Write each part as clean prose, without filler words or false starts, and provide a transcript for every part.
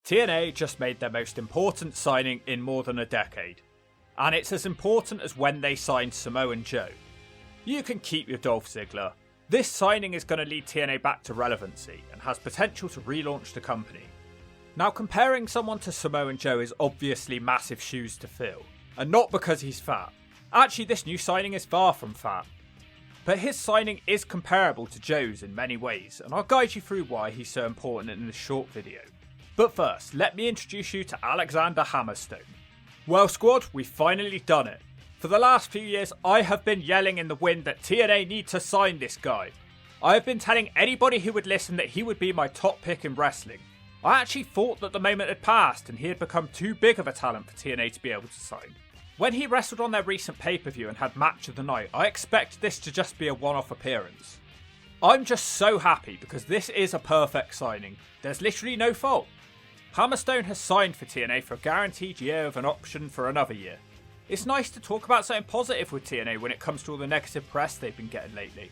TNA just made their most important signing in more than a decade, and it's as important as when they signed Samoa Joe. You can keep your Dolph Ziggler. This signing is going to lead TNA back to relevancy and has potential to relaunch the company. Now, comparing someone to Samoa Joe is obviously massive shoes to fill, and not because he's fat. Actually, this new signing is far from fat. But his signing is comparable to Joe's in many ways, and I'll guide you through why he's so important in this short video. But first, let me introduce you to Alexander Hammerstone. Well squad, we've finally done it. For the last few years, I have been yelling in the wind that TNA need to sign this guy. I have been telling anybody who would listen that he would be my top pick in wrestling. I actually thought that the moment had passed and he had become too big of a talent for TNA to be able to sign. When he wrestled on their recent pay-per-view and had match of the night, I expected this to just be a one-off appearance. I'm just so happy because this is a perfect signing. There's literally no fault. Hammerstone has signed for TNA for a guaranteed year with an option for another year. It's nice to talk about something positive with TNA when it comes to all the negative press they've been getting lately.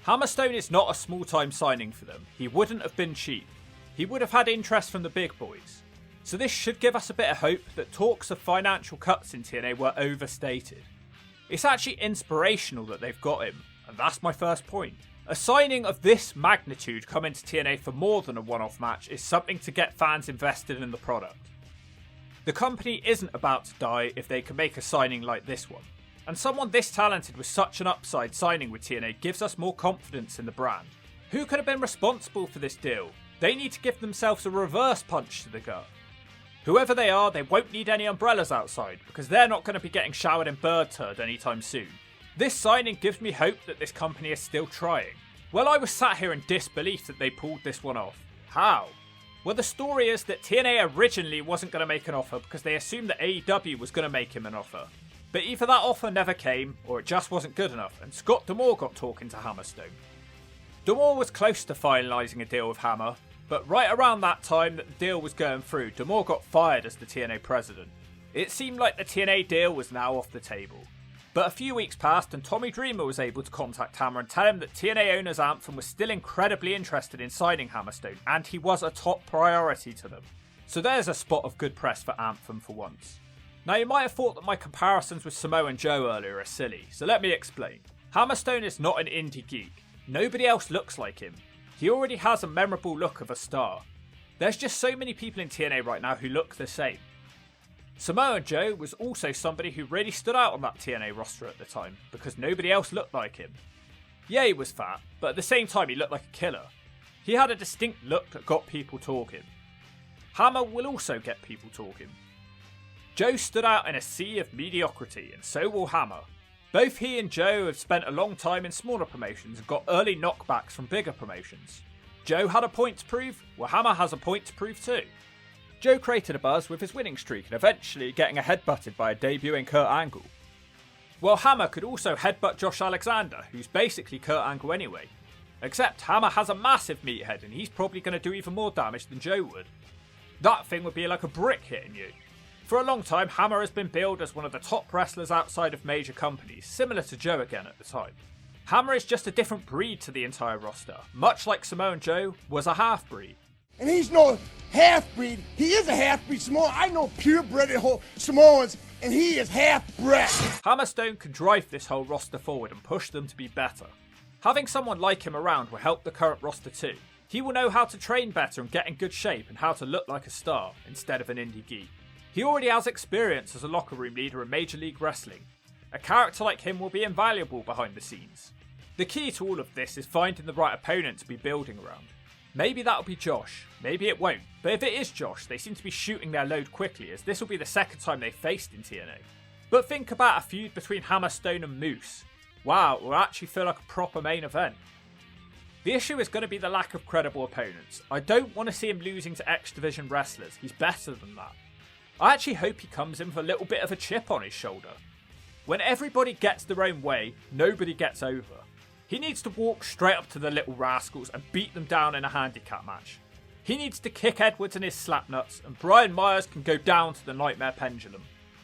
Hammerstone is not a small-time signing for them. He wouldn't have been cheap. He would have had interest from the big boys. So this should give us a bit of hope that talks of financial cuts in TNA were overstated. It's actually inspirational that they've got him, and that's my first point. A signing of this magnitude coming to TNA for more than a one-off match is something to get fans invested in the product. The company isn't about to die if they can make a signing like this one, and someone this talented with such an upside signing with TNA gives us more confidence in the brand. Who could have been responsible for this deal? They need to give themselves a reverse punch to the gut. Whoever they are, they won't need any umbrellas outside, because they're not going to be getting showered in bird turd anytime soon. This signing gives me hope that this company is still trying. Well, I was sat here in disbelief that they pulled this one off. How? Well, the story is that TNA originally wasn't going to make an offer because they assumed that AEW was going to make him an offer. But either that offer never came, or it just wasn't good enough, and Scott D'Amore got talking to Hammerstone. D'Amore was close to finalising a deal with Hammer, but right around that time that the deal was going through, D'Amore got fired as the TNA president. It seemed like the TNA deal was now off the table. But a few weeks passed and Tommy Dreamer was able to contact Hammer and tell him that TNA owners Anthem was still incredibly interested in signing Hammerstone, and he was a top priority to them. So there's a spot of good press for Anthem for once. Now you might have thought that my comparisons with Samoa Joe earlier are silly, so let me explain. Hammerstone is not an indie geek. Nobody else looks like him. He already has a memorable look of a star. There's just so many people in TNA right now who look the same. Samoa Joe was also somebody who really stood out on that TNA roster at the time, because nobody else looked like him. Yeah, he was fat, but at the same time he looked like a killer. He had a distinct look that got people talking. Hammer will also get people talking. Joe stood out in a sea of mediocrity, and so will Hammer. Both he and Joe have spent a long time in smaller promotions and got early knockbacks from bigger promotions. Joe had a point to prove, well Hammer has a point to prove too. Joe created a buzz with his winning streak and eventually getting a headbutted by a debuting Kurt Angle. While Hammer could also headbutt Josh Alexander, who's basically Kurt Angle anyway. Except Hammer has a massive meathead and he's probably going to do even more damage than Joe would. That thing would be like a brick hitting you. For a long time, Hammer has been billed as one of the top wrestlers outside of major companies, similar to Joe again at the time. Hammer is just a different breed to the entire roster, much like Samoa Joe was a half-breed. And he's no half-breed. He is a half-breed Samoan. I know purebred Samoans, and he is half-bred. Hammerstone can drive this whole roster forward and push them to be better. Having someone like him around will help the current roster too. He will know how to train better and get in good shape and how to look like a star instead of an indie geek. He already has experience as a locker room leader in Major League Wrestling. A character like him will be invaluable behind the scenes. The key to all of this is finding the right opponent to be building around. Maybe that'll be Josh, maybe it won't, but if it is Josh, they seem to be shooting their load quickly as this will be the second time they've faced in TNA. But think about a feud between Hammerstone and Moose. Wow, it will actually feel like a proper main event. The issue is going to be the lack of credible opponents. I don't want to see him losing to X Division wrestlers, he's better than that. I actually hope he comes in with a little bit of a chip on his shoulder. When everybody gets their own way, nobody gets over. He needs to walk straight up to the little rascals and beat them down in a handicap match. He needs to kick Edwards in his slapnuts, and Brian Myers can go down to the Nightmare Pendulum.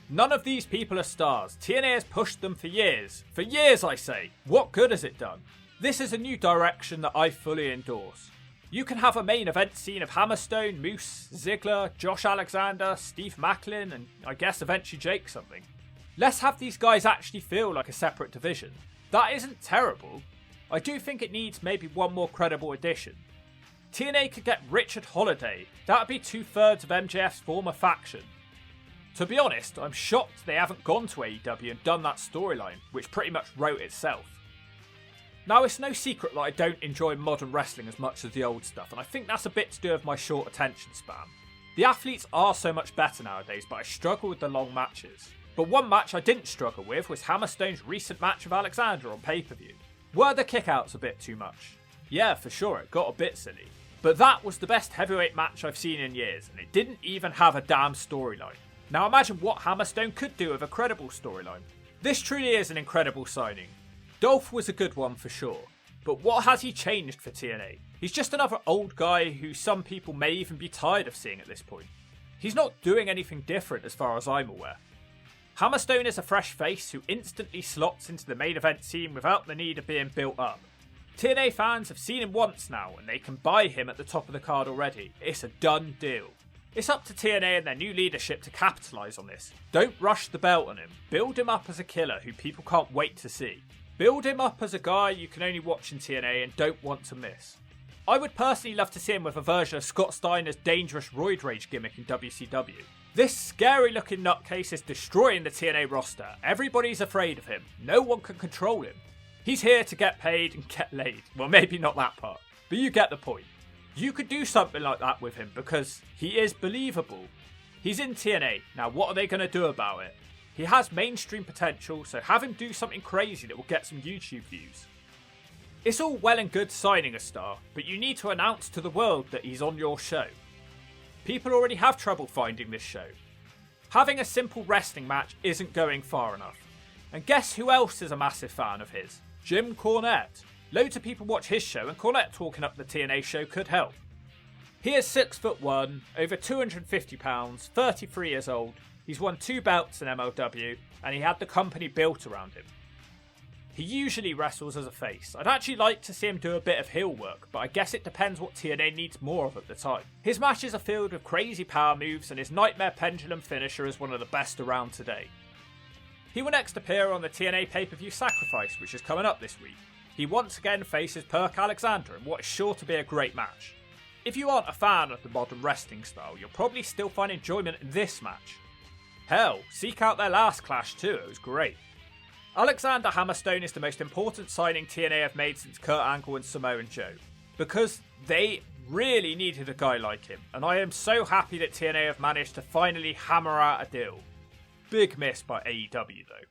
None of these people are stars. TNA has pushed them for years. For years, I say. What good has it done? This is a new direction that I fully endorse. You can have a main event scene of Hammerstone, Moose, Ziggler, Josh Alexander, Steve Macklin, and I guess eventually Jake something. Let's have these guys actually feel like a separate division. That isn't terrible. I do think it needs maybe one more credible addition. TNA could get Richard Holiday. That would be 2/3 of MJF's former faction. To be honest, I'm shocked they haven't gone to AEW and done that storyline, which pretty much wrote itself. Now, it's no secret that I don't enjoy modern wrestling as much as the old stuff, and I think that's a bit to do with my short attention span. The athletes are so much better nowadays, but I struggle with the long matches. But one match I didn't struggle with was Hammerstone's recent match with Alexander on pay-per-view. Were the kickouts a bit too much? Yeah, for sure, it got a bit silly. But that was the best heavyweight match I've seen in years, and it didn't even have a damn storyline. Now imagine what Hammerstone could do with a credible storyline. This truly is an incredible signing. Dolph was a good one for sure, but what has he changed for TNA? He's just another old guy who some people may even be tired of seeing at this point. He's not doing anything different as far as I'm aware. Hammerstone is a fresh face who instantly slots into the main event scene without the need of being built up. TNA fans have seen him once now and they can buy him at the top of the card already. It's a done deal. It's up to TNA and their new leadership to capitalise on this. Don't rush the belt on him. Build him up as a killer who people can't wait to see. Build him up as a guy you can only watch in TNA and don't want to miss. I would personally love to see him with a version of Scott Steiner's dangerous roid rage gimmick in WCW. This scary looking nutcase is destroying the TNA roster. Everybody's afraid of him. No one can control him. He's here to get paid and get laid. Well, maybe not that part, but you get the point. You could do something like that with him because he is believable. He's in TNA. Now, what are they going to do about it? He has mainstream potential, so have him do something crazy that will get some YouTube views. It's all well and good signing a star, but you need to announce to the world that he's on your show. People already have trouble finding this show. Having a simple wrestling match isn't going far enough. And guess who else is a massive fan of his? Jim Cornette. Loads of people watch his show, and Cornette talking up the TNA show could help. He is 6'1", over 250 pounds, 33 years old. He's won 2 belts in MLW, and he had the company built around him. He usually wrestles as a face. I'd actually like to see him do a bit of heel work, but I guess it depends what TNA needs more of at the time. His matches are filled with crazy power moves, and his Nightmare Pendulum finisher is one of the best around today. He will next appear on the TNA pay-per-view Sacrifice, which is coming up this week. He once again faces Perk Alexander in what is sure to be a great match. If you aren't a fan of the modern wrestling style, you'll probably still find enjoyment in this match. Hell, seek out their last clash too, it was great. Alexander Hammerstone is the most important signing TNA have made since Kurt Angle and Samoa Joe, because they really needed a guy like him, and I am so happy that TNA have managed to finally hammer out a deal. Big miss by AEW though.